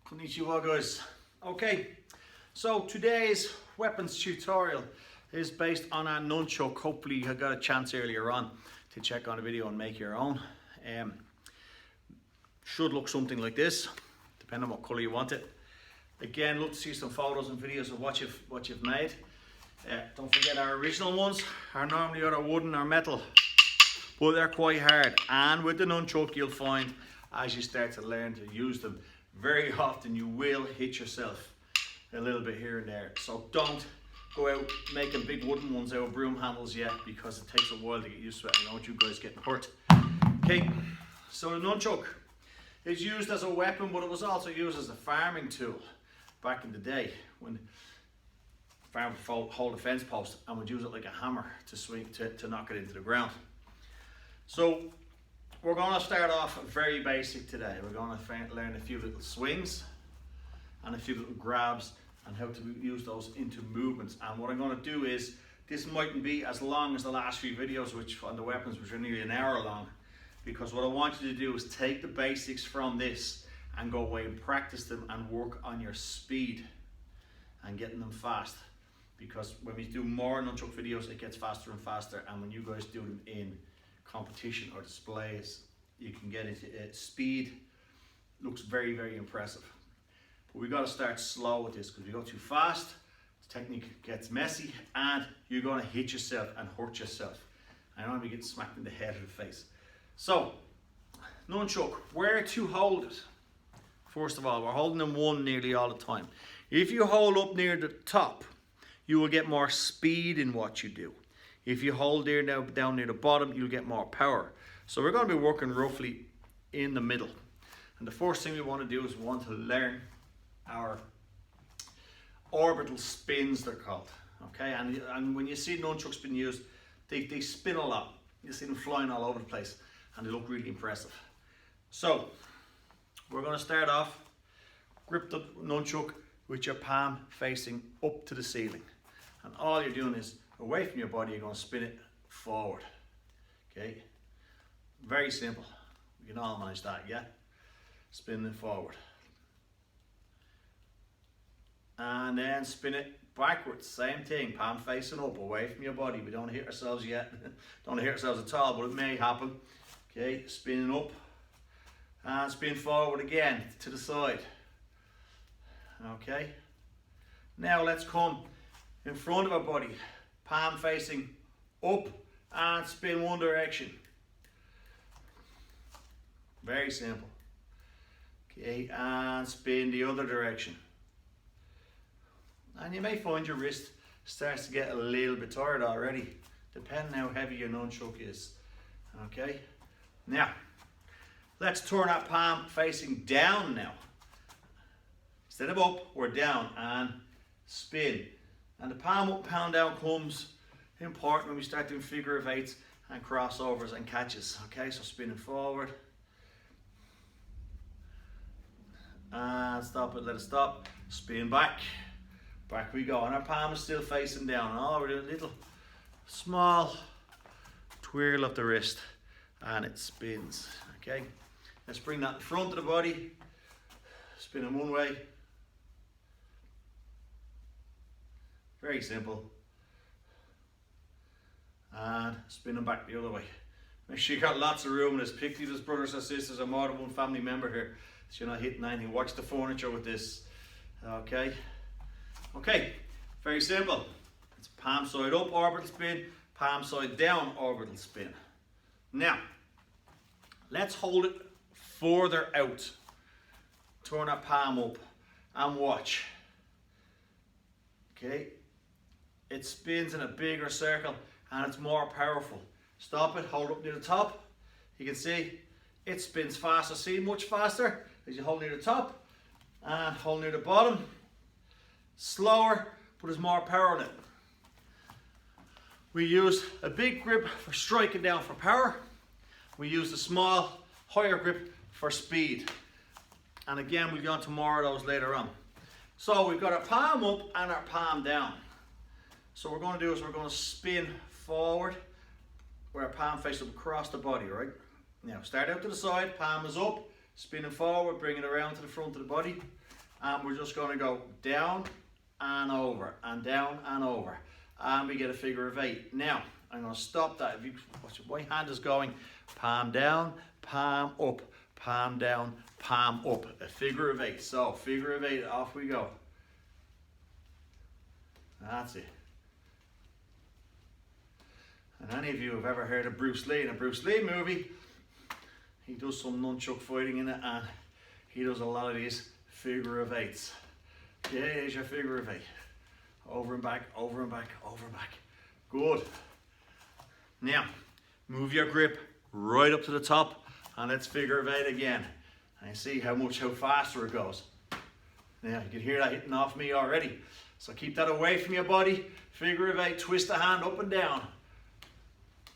Konnichiwa guys. Okay, so today's weapons tutorial is based on a nunchuck. Hopefully you got a chance earlier on to check on the video and make your own. Should look something like this, depending on what colour you want it. Again, look to see some photos and videos of what you've made. Don't forget our original ones are normally either wooden or metal, but they're quite hard. And with the nunchuck, you'll find as you start to learn to use them, very often you will hit yourself a little bit here and there. So don't go out making big wooden ones out of broom handles yet, because it takes a while to get used to it. I don't want you guys getting hurt. Okay, so the nunchuck is used as a weapon, but it was also used as a farming tool back in the day when farmers would hold a fence post and would use it like a hammer to swing to knock it into the ground. So we're going to start off very basic today. We're going to learn a few little swings and a few little grabs and how to use those into movements. And what I'm going to do is, this mightn't be as long as the last few videos on the weapons, which are nearly an hour long, because what I want you to do is take the basics from this and go away and practice them and work on your speed and getting them fast. Because when we do more nunchuck videos, it gets faster and faster, and when you guys do them in competition or displays, you can get into speed. Looks very, very impressive. But we've got to start slow with this, because if you go too fast, the technique gets messy and you're going to hit yourself and hurt yourself. I don't want to be getting smacked in the head or the face. So, nunchuck, where to hold it? First of all, we're holding them one nearly all the time. If you hold up near the top, you will get more speed in what you do. If you hold there down near the bottom, you'll get more power. So we're going to be working roughly in the middle. And the first thing we want to do is we want to learn our orbital spins, they're called. Okay, and when you see nunchucks being used, they spin a lot. You see them flying all over the place and they look really impressive. So we're going to start off, grip the nunchuck with your palm facing up to the ceiling. And all you're doing is, away from your body, you're going to spin it forward. Okay, very simple. We can all manage that, yeah? Spin it forward. And then spin it backwards, same thing, palm facing up, away from your body. We don't hit ourselves yet, don't hit ourselves at all, but it may happen. Okay, spinning up, and spin forward again, to the side. Okay, now let's come in front of our body, palm facing up, and spin one direction. Very simple. Okay, and spin the other direction. And you may find your wrist starts to get a little bit tired already, depending how heavy your nunchuck is. Okay, now let's turn our palm facing down now. Instead of up, we're down, and spin. And the palm up, palm down comes important when we start doing figure of eights and crossovers and catches. Okay, so spinning forward. And stop it, let it stop. Spin back. Back we go. And our palm is still facing down. And all we're doing a little small twirl of the wrist. And it spins. Okay, let's bring that in front of the body. Spinning one way. Very simple. And spinning back the other way. Make sure you got lots of room in this, particularly if there's brothers or sisters or more than one family member here, so you're not hitting anything. Watch the furniture with this. Okay. Okay, very simple. It's palm side up, orbital spin, palm side down, orbital spin. Now, let's hold it further out. Turn our palm up and watch. Okay. It spins in a bigger circle and it's more powerful. Stop it, hold up near the top. You can see it spins faster. See, much faster as you hold near the top and hold near the bottom. Slower, but there's more power in it. We use a big grip for striking down for power. We use a small, higher grip for speed. And again, we'll go on to more of those later on. So we've got our palm up and our palm down. So what we're going to do is we're going to spin forward where our palm faces up across the body, right? Now start out to the side, palm is up, spinning forward, bring it around to the front of the body. and we're just going to go down and over and down and over, and we get a figure of 8. Now I'm going to stop that. If you watch, my hand is going palm down, palm up, palm down, palm up, a figure of 8. So figure of 8, off we go. That's it. And any of you have ever heard of Bruce Lee, in a Bruce Lee movie, he does some nunchuck fighting in it, and he does a lot of these figure of 8s. Yeah, here's your figure of 8. Over and back, over and back, over and back. Good. Now, move your grip right up to the top, and let's figure of 8 again. And see how faster it goes. Now, you can hear that hitting off me already. So keep that away from your body. Figure of 8, twist the hand up and down.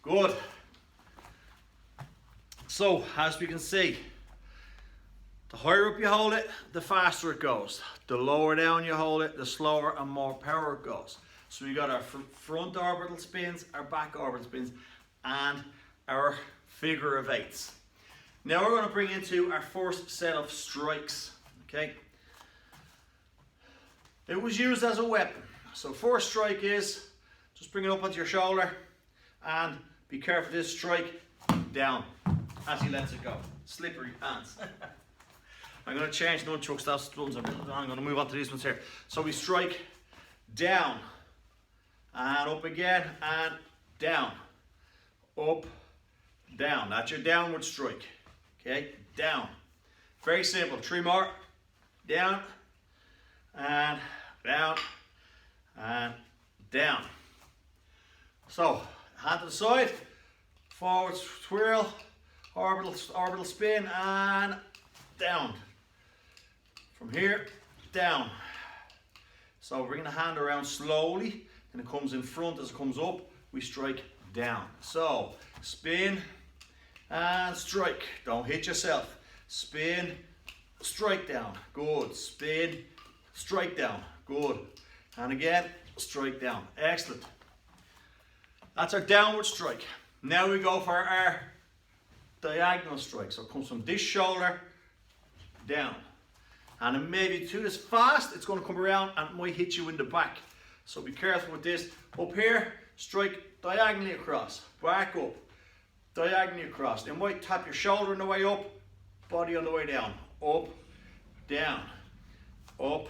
Good. So, as we can see, the higher up you hold it, the faster it goes. The lower down you hold it, the slower and more power it goes. So we got our front orbital spins, our back orbital spins, and our figure of 8s. Now we're going to bring into our first set of strikes. Okay. It was used as a weapon. So first strike is, just bring it up onto your shoulder, and be careful this strike down as he lets it go. Slippery hands. I'm going to change nunchucks, that's the ones I'm going to move on to these ones here. So we strike down, and up again, and down, up, down. That's your downward strike. Okay, down. Very simple. 3 more. Down, and down, and down. So, hand to the side, forward twirl, orbital spin, and down. From here, down. So bring the hand around slowly, and it comes in front as it comes up, we strike down. So, spin and strike. Don't hit yourself. Spin, strike down. Good. Spin, strike down. Good. And again, strike down. Excellent. That's our downward strike. Now we go for our diagonal strike. So it comes from this shoulder down. And it may be too fast, it's going to come around and it might hit you in the back. So be careful with this. Up here, strike diagonally across, back up, diagonally across. You might tap your shoulder on the way up, body on the way down. Up, down, up,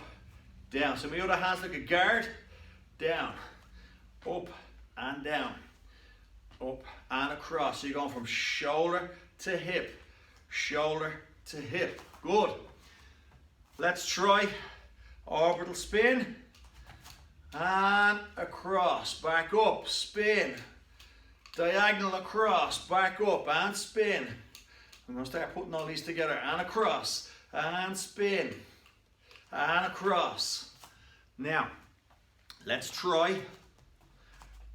down. So my other hand's like a guard. Down, up and down, up and across. So you're going from shoulder to hip, shoulder to hip. Good. Let's try orbital spin and across, back up, spin, diagonal across, back up and spin. I'm going to start putting all these together, and across and spin and across. Now let's try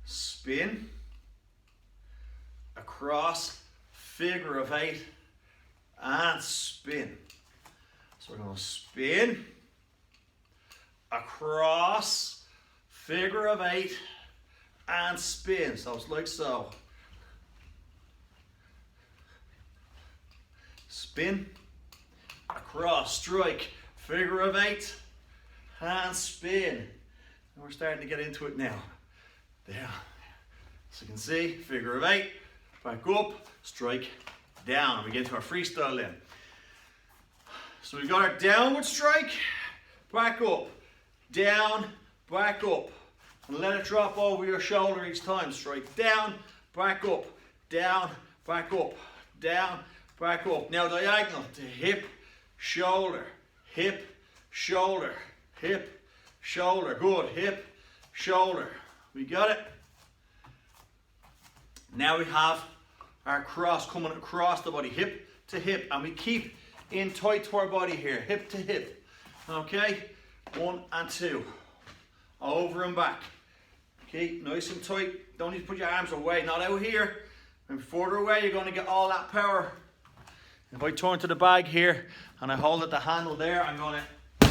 spin, across, figure of 8 and spin. So we're going to spin, across, figure of 8 and spin. So it's like so. Spin, across, strike, figure of 8 and spin. And we're starting to get into it now. There. So you can see, figure of 8, back up, strike, down. And we get to our freestyle then. So we've got our downward strike, back up, down, back up. And let it drop over your shoulder each time. Strike down, back up, down, back up, down, back up. Now diagonal to hip, shoulder, hip, shoulder, hip, shoulder. Good, hip, shoulder. We got it? Now we have our cross coming across the body, hip to hip, and we keep in tight to our body here, hip to hip. Okay, 1 and 2, over and back. Okay, nice and tight. Don't need to put your arms away, not out here. And further away, you're going to get all that power. If I turn to the bag here and I hold at the handle there, I'm going to.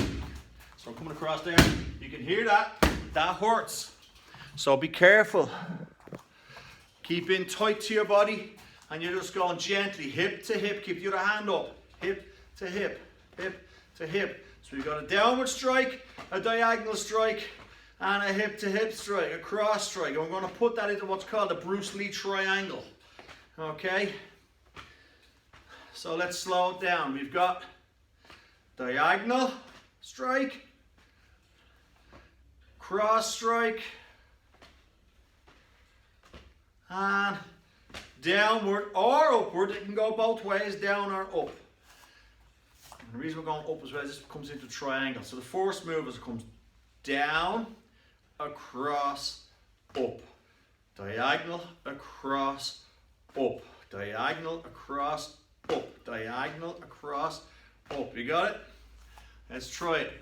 So I'm coming across there. You can hear that. That hurts. So be careful. Keep in tight to your body, and you're just going gently, hip to hip. Keep your other hand up, hip to hip, hip to hip. So So you've got a downward strike, a diagonal strike, and a hip to hip strike, a cross strike. And we're going to put that into what's called a Bruce Lee triangle. Okay? So let's slow it down. We've got diagonal strike, cross strike, and downward or upward. It can go both ways, down or up. And the reason we're going up as well is this comes into triangle. So the first move is it comes down, across, up. Diagonal, across, up. Diagonal, across, up. Diagonal, across, up. You got it? Let's try it.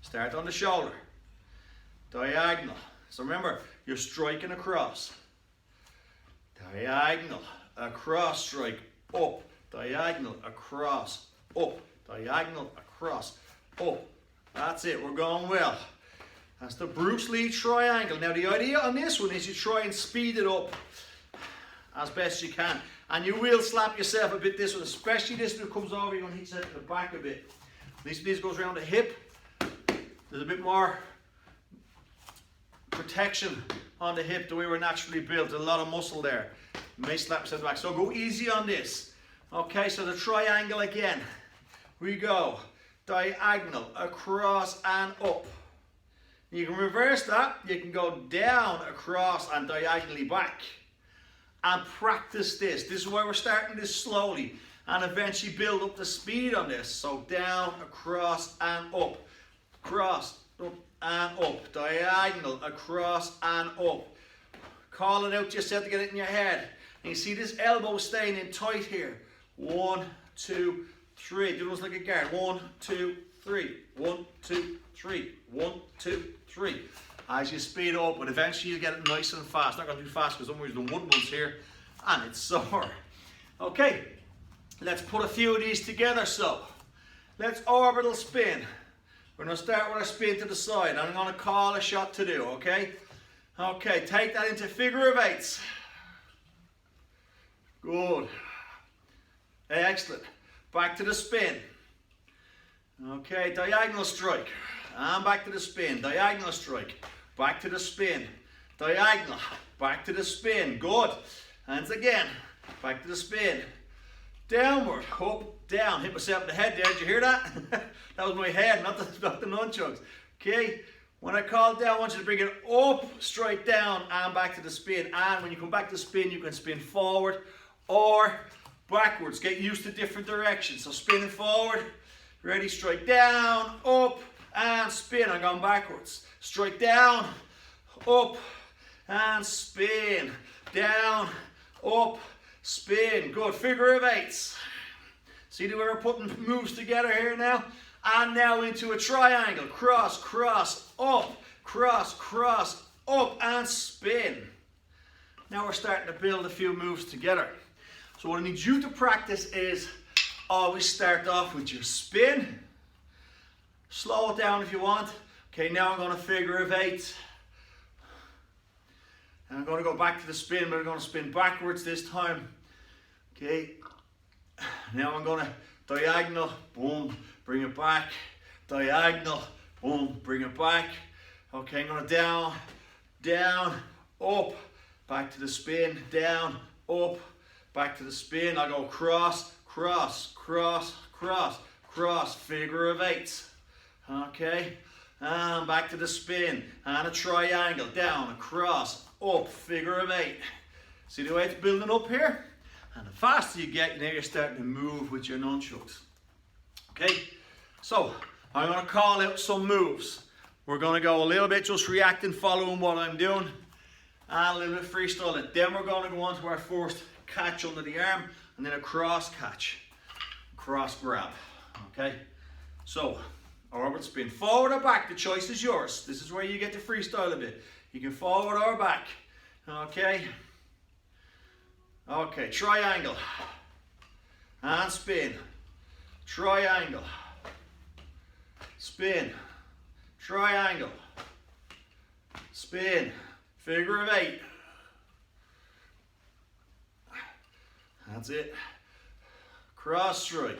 Start on the shoulder. Diagonal. So remember, you're striking across. Diagonal, across strike, up. Diagonal, across, up. Diagonal, across, up. That's it, we're going well. That's the Bruce Lee triangle. Now the idea on this one is you try and speed it up as best you can. And you will slap yourself a bit this one, especially this one comes over, you're going to hit yourself in the back a bit. This goes around the hip. There's a bit more protection on the hip the way we're naturally built. There's a lot of muscle there. You may slap yourself back. So go easy on this. Okay, so the triangle again. We go diagonal, across and up. You can reverse that. You can go down, across and diagonally back. And practice this. This is why we're starting this slowly and eventually build up the speed on this. So down, across and up. Cross, up and up. Diagonal, across and up. Call it out to yourself to get it in your head. And you see this elbow staying in tight here. 1, 2, 3. Do those like a guard. 1, 2, 3. 1, 2, 3. 1, 2, 3. As you speed up, but eventually you get it nice and fast. Not going to be fast because I'm using the wooden ones here and it's sore. Okay, let's put a few of these together. So let's orbital spin. We're going to start with our spin to the side and I'm going to call a shot to do, okay? Okay, take that into figure of eights. Good. Excellent. Back to the spin. Okay, diagonal strike. And back to the spin. Diagonal strike. Back to the spin. Diagonal. Back to the spin. Good. Hands again. Back to the spin. Downward. Up, down. Hit myself in the head there. Did you hear that? That was my head, not the nunchucks. Okay. When I call down, I want you to bring it up, straight down, and back to the spin. And when you come back to spin, you can spin forward or backwards. Get used to different directions. So spinning forward. Ready? Straight down, up, and spin. I'm going backwards. Straight down, up, and spin. Down, up, spin. Good. Figure of eights. See the way we're putting moves together here now? And now into a triangle. Cross, cross, up, cross, cross, up, and spin. Now we're starting to build a few moves together. So what I need you to practice is always start off with your spin. Slow it down if you want. Okay, now I'm going to figure of eight. And I'm going to go back to the spin, but I'm going to spin backwards this time. Okay. Now I'm going to diagonal, boom, bring it back. Diagonal, boom, bring it back. Okay, I'm going to down, down, up, back to the spin, down, up, back to the spin. I'll go cross, cross, cross, cross, cross, figure of eight. Okay, and back to the spin, and a triangle, down, across, up, figure of eight. See the way it's building up here? And the faster you get, now you're starting to move with your nunchucks. Okay, so I'm going to call out some moves. We're going to go a little bit just reacting, following what I'm doing, and a little bit freestyling. Then we're going to go on to our first catch under the arm, and then a cross catch, cross grab. Okay, so orbital spin, forward or back, the choice is yours. This is where you get to freestyle a bit. You can forward or back. Okay. Okay, triangle. And spin. Triangle. Spin. Triangle. Spin. Figure of eight. That's it. Cross strike.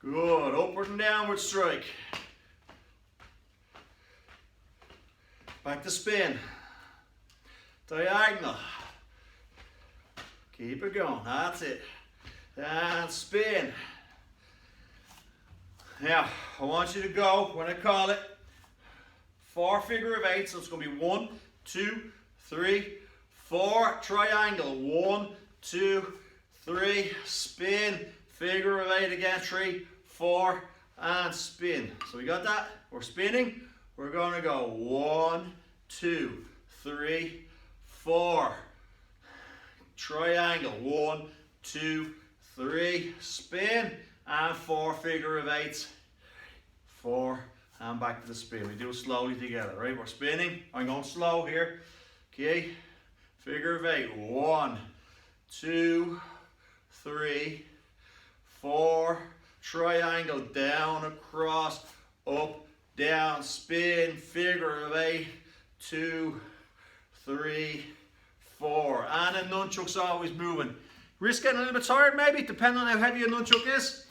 Good, upward and downward strike. Back to spin. Diagonal. Keep it going, that's it. And spin. Now, I want you to go, when I call it, 4 figure of 8, so it's going to be 1, 2, 3, 4, triangle, 1, 2, 3, spin, figure of 8 again, 3, 4, and spin. So we got that? We're spinning. We're going to go 1, 2, 3, 4, triangle, 1, 2, 3, spin, and 4 figure of 8, 4, and back to the spin. We do it slowly together, right? We're spinning. I'm going slow here. Okay, figure of 8, 1, 2, 3, 4, triangle, down, across, up, down, spin, figure of 8, 2, 3, 4, and a nunchuck's always moving. Wrist getting a little bit tired maybe, depending on how heavy a nunchuck is.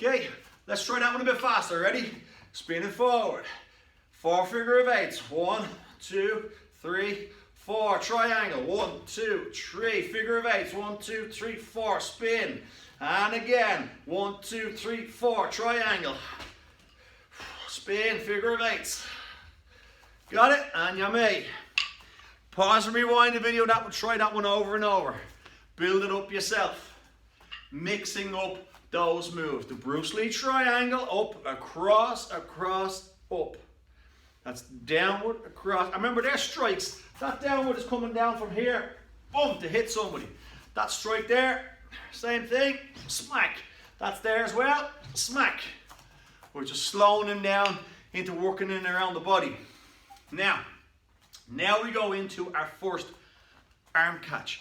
Okay, let's try that one a bit faster. Ready? Spinning forward. 4 figure of 8. 1, 2, 3, 4. Triangle. 1, 2, 3. Figure of 8. 1, 2, 3, 4. Spin. And again. 1, 2, 3, 4. Triangle. Spin. Figure of 8. Got it? And you may. Pause and rewind the video. That would try that one over and over. Build it up yourself. Mixing up those moves. The Bruce Lee triangle, up, across, across, up. That's downward, across. I remember their strikes. That downward is coming down from here, boom, to hit somebody. That strike there, same thing, smack. That's there as well, smack. We're just slowing them down into working in and around the body. Now we go into our first arm catch.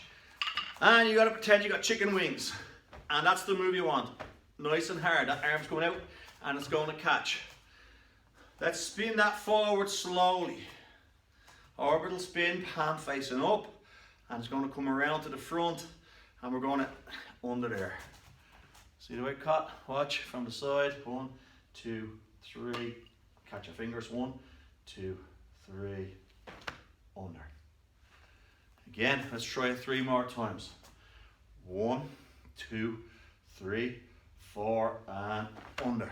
And you gotta pretend you got chicken wings. And that's the move you want. Nice and hard. That arm's going out and it's going to catch. Let's spin that forward slowly. Orbital spin, palm facing up. And it's going to come around to the front. And we're going to under there. See the way it cut? Watch from the side. 1, 2, 3. Catch your fingers. 1, 2, 3. Under. Again, let's try it 3 more times. 1, 2, 3, 4, and under.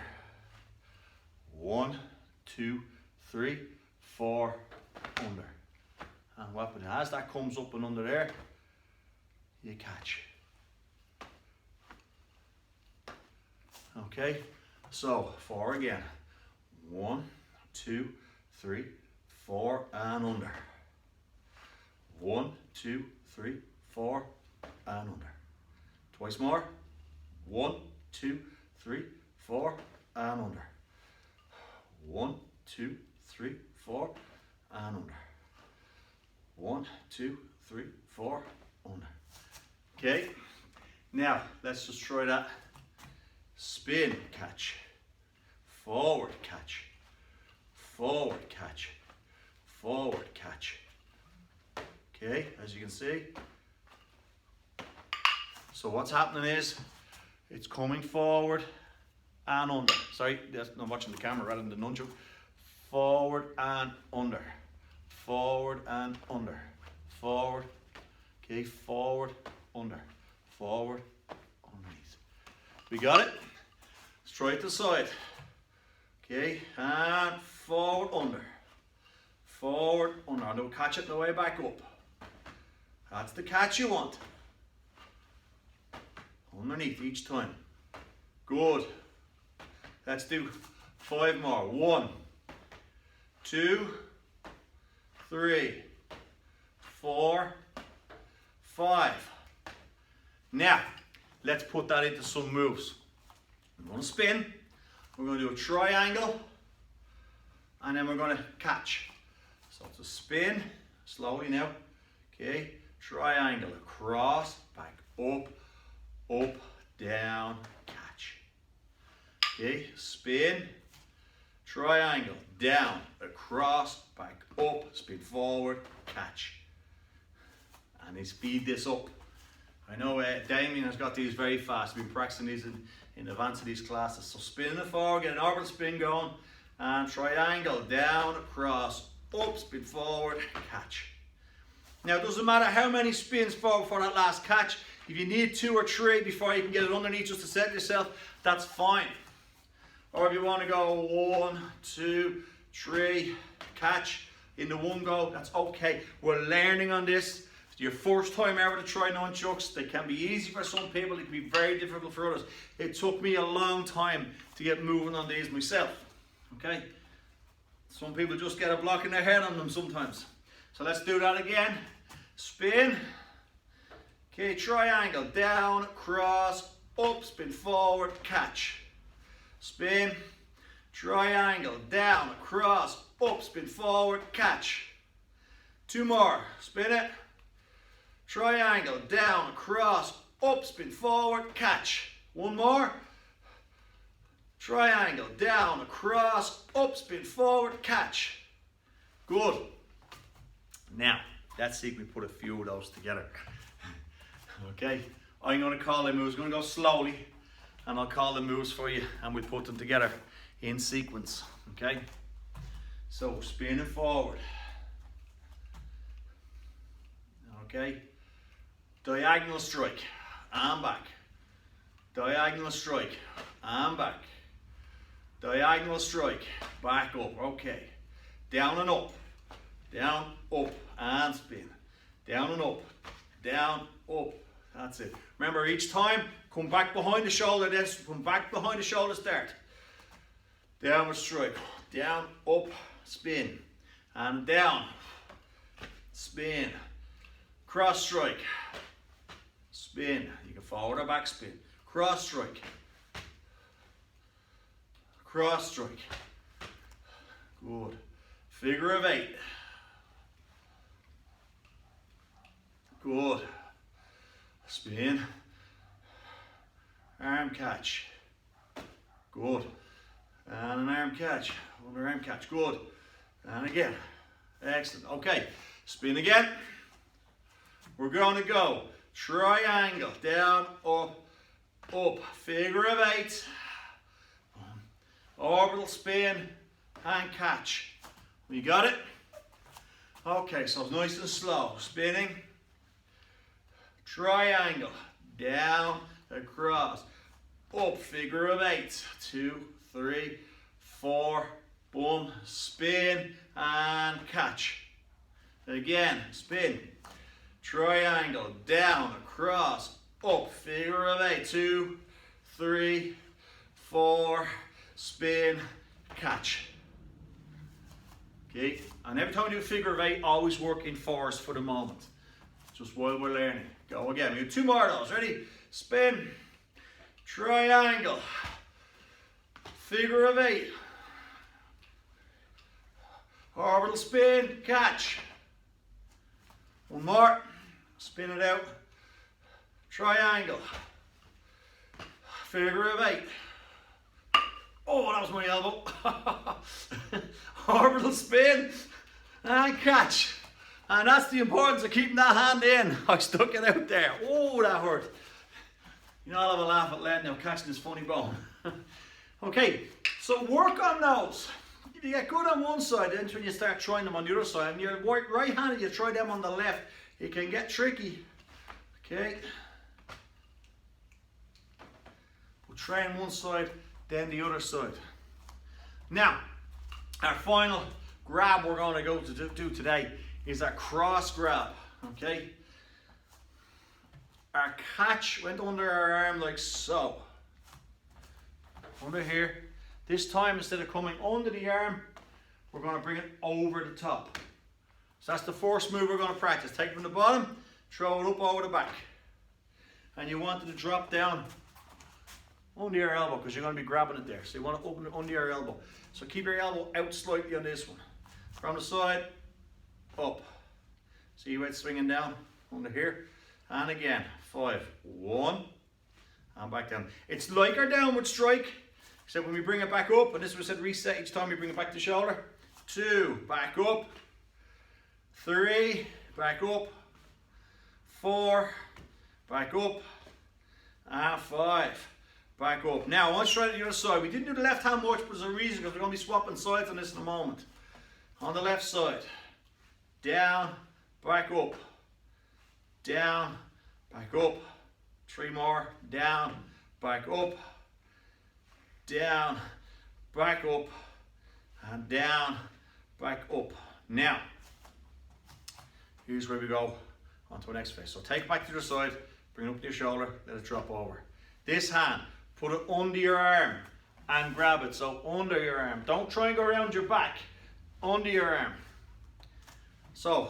1, 2, 3, 4, under. And what happens as that comes up and under there, you catch. Okay, so 4 again. 1, 2, 3, 4, and under. 1, 2, 3, 4, and under. Twice more. 1, 2, 3, 4, and under. 1, 2, 3, 4, and under. 1, 2, 3, 4, under. Okay, now let's just try that. Spin, catch. Forward, catch. Forward, catch. Forward, catch. Okay, as you can see. So what's happening is, it's coming forward and under. Sorry, I'm watching the camera rather than the nunchuck. Forward and under. Forward and under. Forward. Okay, forward, under. Forward, underneath. We got it? Let's try it to the side. Okay, and forward, under. Forward, under. And we'll catch it on the way back up. That's the catch you want. Underneath each time. Good. Let's do 5 more. 1, 2, 3, 4, 5. Now, let's put that into some moves. I'm going to spin. We're going to do a triangle. And then we're going to catch. So it's a spin. Slowly now. Okay. Triangle. Across. Back. Up. Up, down, catch. Okay, spin, triangle, down, across, back up, spin forward, catch. And then speed this up. I know Damien has got these very fast. We've been practicing these in advance of these classes. So spin it forward, get an orbital spin going, and triangle, down, across, up, spin forward, catch. Now it doesn't matter how many spins forward for that last catch. If you need 2 or 3 before you can get it underneath just to set yourself, that's fine. Or if you want to go 1, 2, 3, catch in the one go, that's okay. We're learning on this. It's your first time ever to try nunchucks. They can be easy for some people, it can be very difficult for others. It took me a long time to get moving on these myself. Okay? Some people just get a block in their head on them sometimes. So let's do that again. Spin. Okay, triangle, down, cross, up, spin forward, catch. Spin, triangle, down, across, up, spin forward, catch. 2 more, spin it. Triangle, down, across, up, spin forward, catch. 1 more. Triangle, down, across, up, spin forward, catch. Good. Now, let's see if we put a few of those together. Okay, I'm going to call the moves. I'm going to go slowly, and I'll call the moves for you, and we'll put them together in sequence. Okay, so spin it forward. Okay, diagonal strike, and back. Diagonal strike, and back. Diagonal strike, back up. Okay, down and up, and spin. Down and up, down, up. That's it. Remember, each time, come back behind the shoulder, then come back behind the shoulder, start. Downward strike, down, up, spin, and down, spin. Cross strike, spin. You can forward or back spin. Cross strike, cross strike. Good. Figure of 8. Good. Spin. Arm catch. Good. And an arm catch. Another arm catch. Good. And again. Excellent. Okay. Spin again. We're going to go triangle. Down, up, up. Figure of 8. Orbital spin and catch. You got it? Okay, so it's nice and slow. Spinning. Triangle, down, across, up, figure of 8, 2, 3, 4, boom, spin and catch. Again, spin, triangle, down, across, up, figure of 8, 2, 3, 4, spin, catch. Okay, and every time you do figure of 8, always work in 4s for the moment. Just while we're learning. Go again. We do 2 more of those. Ready? Spin. Triangle. Figure of 8. Orbital spin. Catch. 1 more. Spin it out. Triangle. Figure of 8. Oh, that was my elbow. Orbital spin and catch. And that's the importance of keeping that hand in. I stuck it out there. Oh, that hurt. You know, I'll have a laugh at Len now catching this funny bone. Okay, so work on those. If you get good on one side, then when you start trying them on the other side, and you're right-handed, you try them on the left, it can get tricky. Okay. We'll try on one side, then the other side. Now, our final grab we're going to go to do today is our cross grab, okay? Our catch went under our arm like so. Under here. This time, instead of coming under the arm, we're going to bring it over the top. So that's the first move we're going to practice. Take it from the bottom, throw it up over the back. And you want it to drop down under your elbow because you're going to be grabbing it there. So you want to open it under your elbow. So keep your elbow out slightly on this one. From the side, up. See how it's swinging down under here. And again, 5, 1, and back down. It's like our downward strike, except when we bring it back up, and this was said reset each time we bring it back to the shoulder. 2, back up. 3, back up. 4, back up, and 5, back up. Now, I want to try the other side. We didn't do the left hand much, but there's a reason, because we're going to be swapping sides on this in a moment. On the left side, down, back up, down, back up, 3 more, down, back up, down, back up, and down, back up. Now, here's where we go on to our next phase. So take it back to the side, bring it up to your shoulder, let it drop over. This hand, put it under your arm and grab it. So under your arm. Don't try and go around your back. Under your arm. So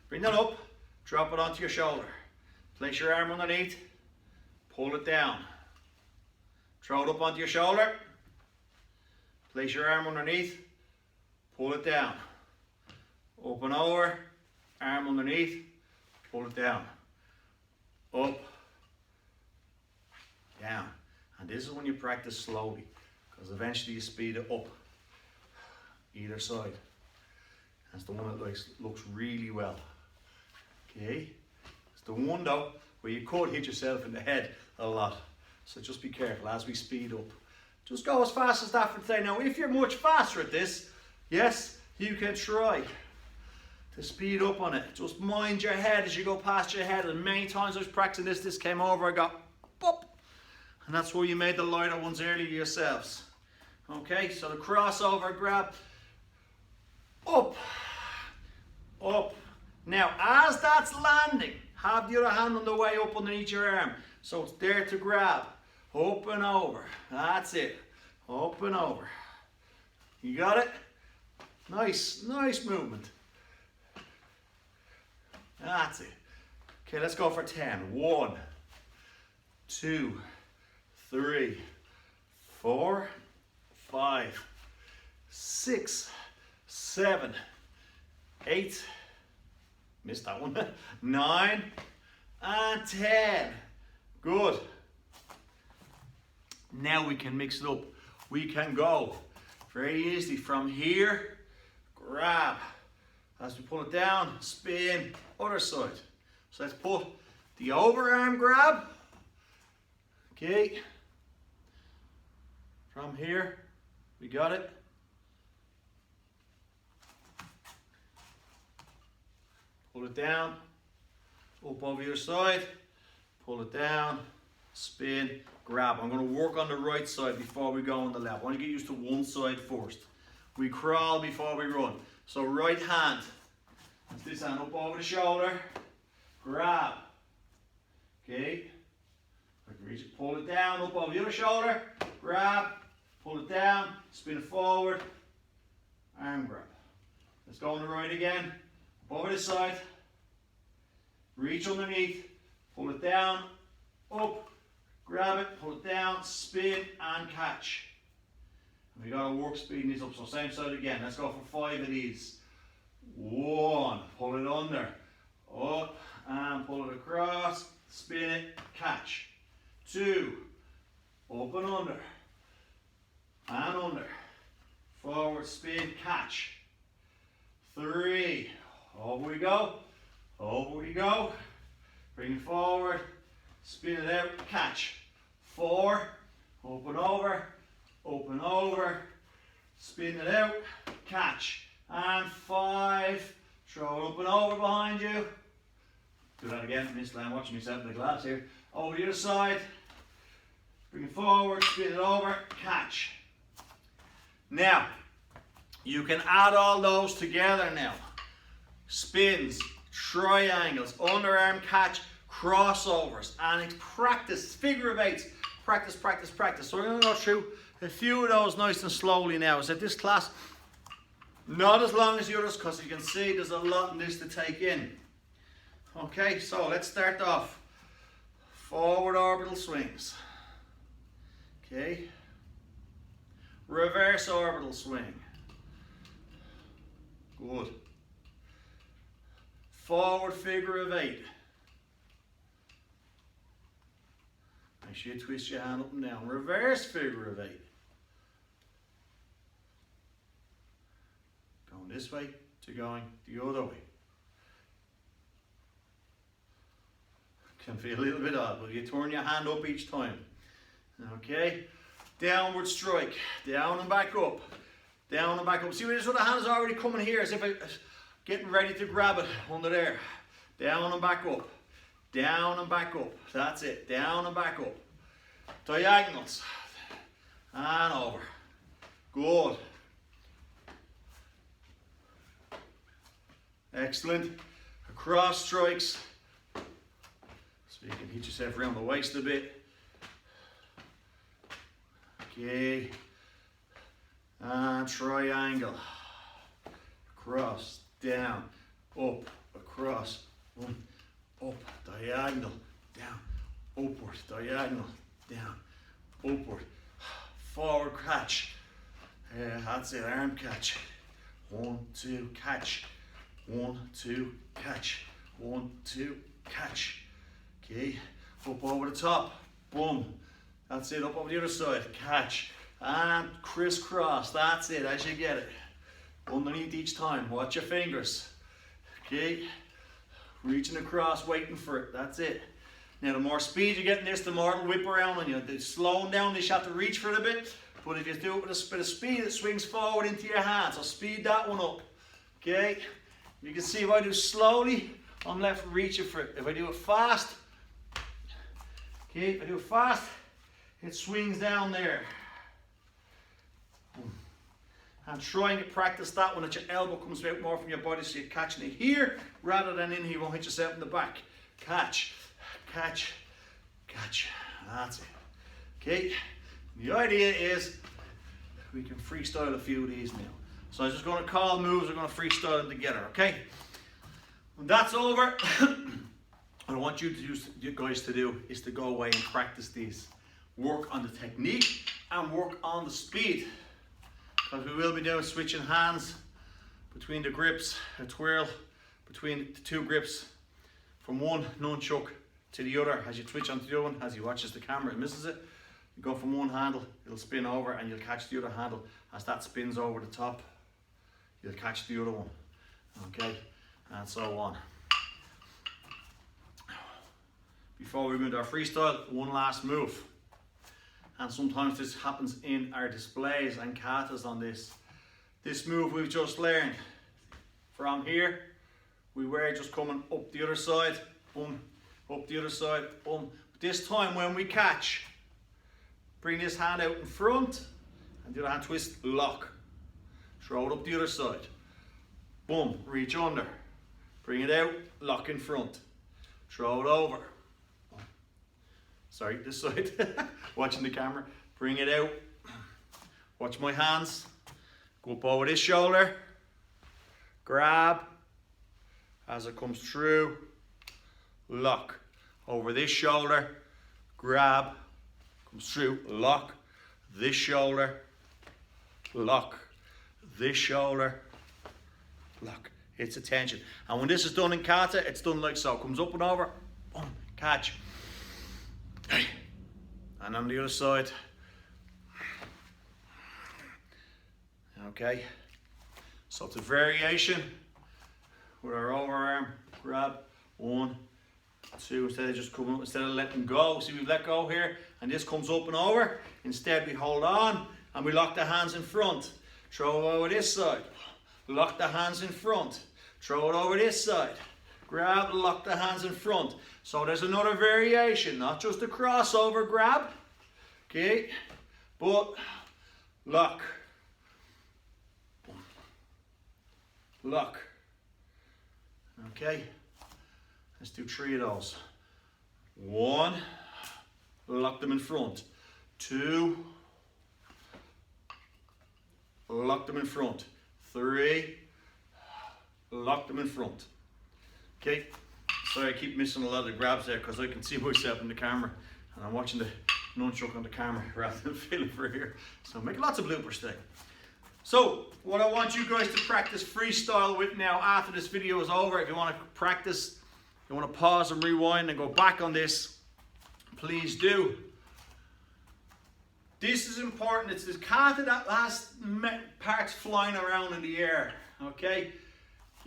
bring that up, drop it onto your shoulder. Place your arm underneath, pull it down. Throw it up onto your shoulder. Place your arm underneath, pull it down. Up and over, arm underneath, pull it down. Up, down. And this is when you practice slowly, because eventually you speed it up either side. That's the one that looks really well. Okay? It's the one though where you could hit yourself in the head a lot. So just be careful as we speed up. Just go as fast as that for today. Now if you're much faster at this, yes, you can try to speed up on it. Just mind your head as you go past your head. And many times I was practicing this came over, I got pop. And that's why you made the lighter ones earlier yourselves. Okay, so the crossover grab, up, up. Now, as that's landing, have the other hand on the way up underneath your arm. So it's there to grab, up and over. That's it, up and over. You got it? Nice, nice movement. That's it. Okay, let's go for 10. 1, 2, 3, 4, 5, 6, 7, 8, missed that one, 9, and 10. Good. Now we can mix it up. We can go very easily from here, grab. As we pull it down, spin, other side. So let's put the overarm grab. Okay. From here, we got it. Pull it down, up over your side, pull it down, spin, grab. I'm going to work on the right side before we go on the left. I want to get used to one side first. We crawl before we run. So right hand, this hand up over the shoulder, grab. Okay. Reach it, pull it down, up over the other shoulder, grab, pull it down, spin it forward, arm grab. Let's go on the right again, up over this side, reach underneath, pull it down, up, grab it, pull it down, spin and catch. And we got to work speeding these up, so same side again. Let's go for 5 of these. 1, pull it under, up and pull it across, spin it, catch. 2, up and under, forward, spin, catch. 3, over we go, bring it forward, spin it out, catch. 4, up and over, spin it out, catch. And 5, throw it up and over behind you. Do that again, I'm watching myself in the glass here. Over the other side, bring it forward, spin it over, catch. Now, you can add all those together now. Spins, triangles, underarm catch, crossovers, and it's practice, figure of 8s, practice, practice, practice. So we're going to go through a few of those nice and slowly now. So this class, not as long as the others, because you can see there's a lot in this to take in. Okay, so let's start off. Forward orbital swings. Okay. Reverse orbital swing. Good. Forward figure of 8. Make sure you twist your hand up and down. Reverse figure of 8. Going this way to going the other way. Can feel a little bit odd, but you turn your hand up each time. Okay, downward strike, down and back up, down and back up. See where this other hand is already coming here, as if it's getting ready to grab it under there. Down and back up, down and back up. That's it, down and back up. Diagonals, and over. Good. Excellent. Across strikes. So you can hit yourself around the waist a bit. Okay. And triangle. Across, down, up, across, up, diagonal, down, upward, diagonal, down, upward, forward catch. That's it, arm catch. 1, 2, catch. 1, 2, catch. 1, 2, catch. Okay, up over the top. Boom. That's it, up over the other side. Catch. And crisscross. That's it, as you get it. Underneath each time. Watch your fingers. Okay. Reaching across, waiting for it. That's it. Now, the more speed you get in this, the more it'll whip around on you. Slowing down, you have to reach for it a bit. But if you do it with a bit of speed, it swings forward into your hand. So speed that one up. Okay. You can see if I do slowly, I'm left reaching for it. If I do it fast, okay, if I do it fast, it swings down there. And try and practice that one, that your elbow comes out more from your body, so you're catching it here rather than in here. You won't hit yourself in the back. Catch, catch, catch. That's it. Okay. The idea is we can freestyle a few of these now. So I'm just going to call moves. We're going to freestyle them together. Okay. When that's over, what I want you guys to do is to go away and practice these. Work on the technique and work on the speed. Because we will be doing switching hands between the grips, a twirl between the two grips from one nunchuck to the other. As you switch onto the other one, as you watch as the camera misses it, you go from one handle, it'll spin over and you'll catch the other handle. As that spins over the top, you'll catch the other one. Okay, and so on. Before we move to our freestyle, one last move. And sometimes this happens in our displays and katas on this. This move we've just learned. From here, we were just coming up the other side, boom, up the other side, boom. But this time when we catch, bring this hand out in front, and the other hand twist, lock. Throw it up the other side. Boom, reach under. Bring it out, lock in front. Throw it over. Sorry, this side. Watching the camera. Bring it out. Watch my hands. Go up over this shoulder. Grab. As it comes through. Lock. Over this shoulder. Grab. Comes through. Lock. This shoulder. Lock. This shoulder. Lock. It's attention. And when this is done in kata, it's done like so. Comes up and over. Boom. Catch. And on the other side. Okay. So it's a variation with our overarm grab. 1, 2. Instead of just coming up, instead of letting go. See, we've let go here, and this comes up and over. Instead, we hold on and we lock the hands in front. Throw it over this side. Lock the hands in front. Throw it over this side. Grab, lock the hands in front. So there's another variation, not just a crossover grab, okay, but lock, lock, okay. Let's do 3 of those. 1, lock them in front. 2, lock them in front. 3, lock them in front. Okay, sorry I keep missing a lot of the grabs there because I can see myself in the camera and I'm watching the nunchuck on the camera rather than feeling for here. So make lots of bloopers today. So what I want you guys to practice freestyle with now after this video is over, if you want to practice, you want to pause and rewind and go back on this, please do. This is important. It's this kata that has parts flying around in the air, okay?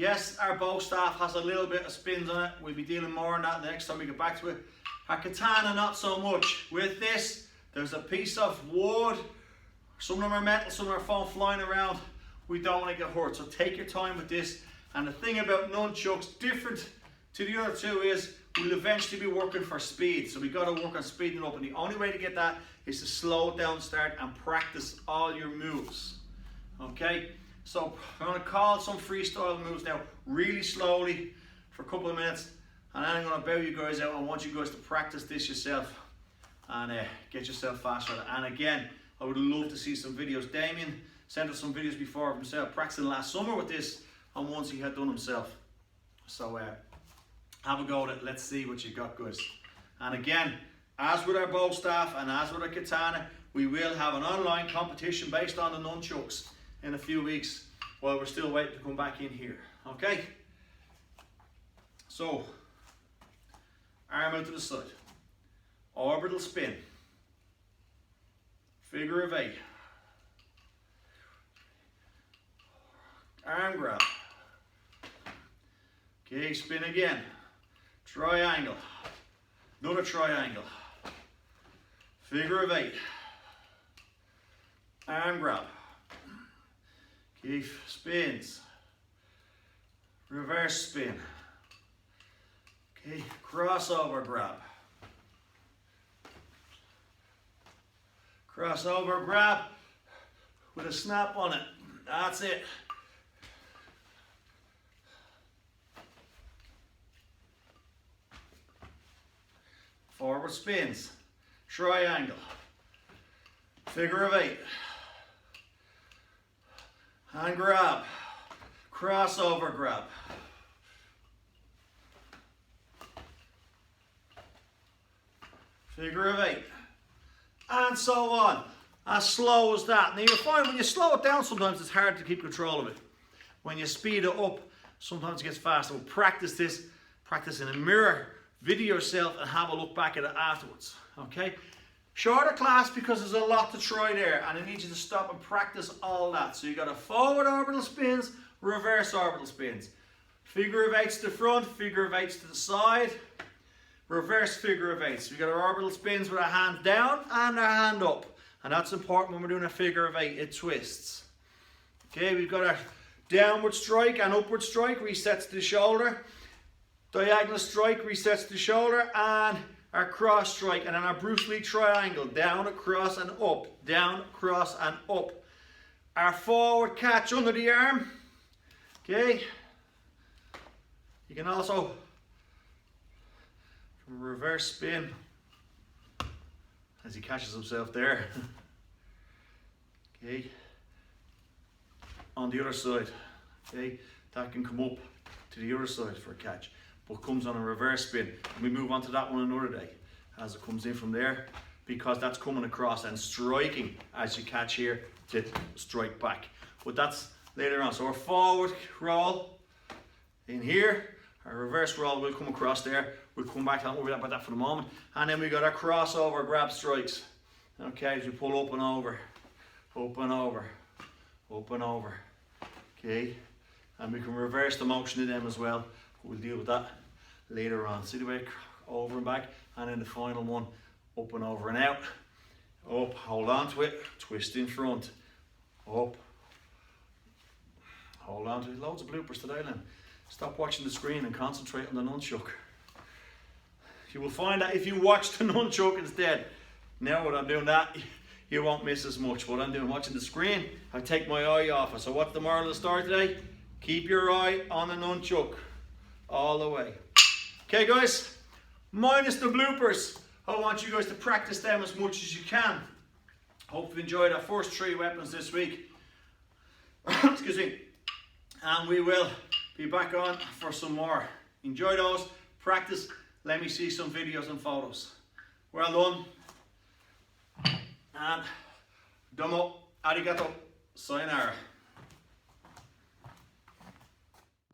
Yes, our bow staff has a little bit of spins on it. We'll be dealing more on that the next time we get back to it. Our katana, not so much. With this, there's a piece of wood. Some of them are metal, some of them are foam flying around. We don't want to get hurt, so take your time with this. And the thing about nunchucks, different to the other two, is we'll eventually be working for speed. So we got to work on speeding it up, and the only way to get that is to slow it down, start, and practice all your moves. Okay? So I'm going to call some freestyle moves now really slowly for a couple of minutes, and then I'm going to bow you guys out. I want you guys to practice this yourself and get yourself faster. And again, I would love to see some videos. Damien sent us some videos before of himself practicing last summer with this, and once he had done himself. So have a go at it. Let's see what you got, guys. And again, as with our bow staff and as with our katana, we will have an online competition based on the nunchucks in a few weeks while we're still waiting to come back in here. Okay? So, arm out to the side. Orbital spin. Figure of 8. Arm grab. Okay, spin again. Triangle. Another triangle. Figure of 8. Arm grab. Okay, spins. Reverse spin. Okay, crossover grab. Crossover grab with a snap on it. That's it. Forward spins. Triangle. Figure of 8. Hand grab. Crossover grab. Figure of 8. And so on. As slow as that. Now you'll find when you slow it down sometimes it's hard to keep control of it. When you speed it up, sometimes it gets faster. We'll practice this. Practice in a mirror. Video yourself and have a look back at it afterwards. Okay? Shorter class because there's a lot to try there, and I need you to stop and practice all that. So you got a forward orbital spins, reverse orbital spins. Figure of 8s to the front, figure of 8s to the side, reverse figure of 8s. So we got our orbital spins with our hand down and our hand up. And that's important when we're doing a figure of 8, it twists. Okay, we've got our downward strike and upward strike, resets to the shoulder. Diagonal strike, resets to the shoulder, and our cross strike, and then our Bruce Lee triangle, down, across, and up, down, across, and up. Our forward catch under the arm, okay. You can also reverse spin as he catches himself there. Okay, on the other side, okay, that can come up to the other side for a catch. But comes on a reverse spin, and we move on to that one another day as it comes in from there, because that's coming across and striking as you catch here to strike back. But that's later on. So our forward roll in here, our reverse roll will come across there. We'll come back, don't worry about that for the moment. And then we got our crossover grab strikes. Okay, as you pull up and over, up and over, up and over. Okay, and we can reverse the motion of them as well. We'll deal with that later on. See the way over and back, and then the final one, up and over and out. Up, hold on to it, twist in front, up, hold on to it. Loads of bloopers today then. Stop watching the screen and concentrate on the nunchuck. You will find that if you watch the nunchuck instead, now when I'm doing that, you won't miss as much. What I'm doing, watching the screen, I take my eye off it. So what's the moral of the story today? Keep your eye on the nunchuck all the way. Okay guys, minus the bloopers, I want you guys to practice them as much as you can. Hope you enjoyed our first 3 weapons this week. Excuse me. And we will be back on for some more. Enjoy those, practice, let me see some videos and photos. Well done. And domo, arigato, sayonara.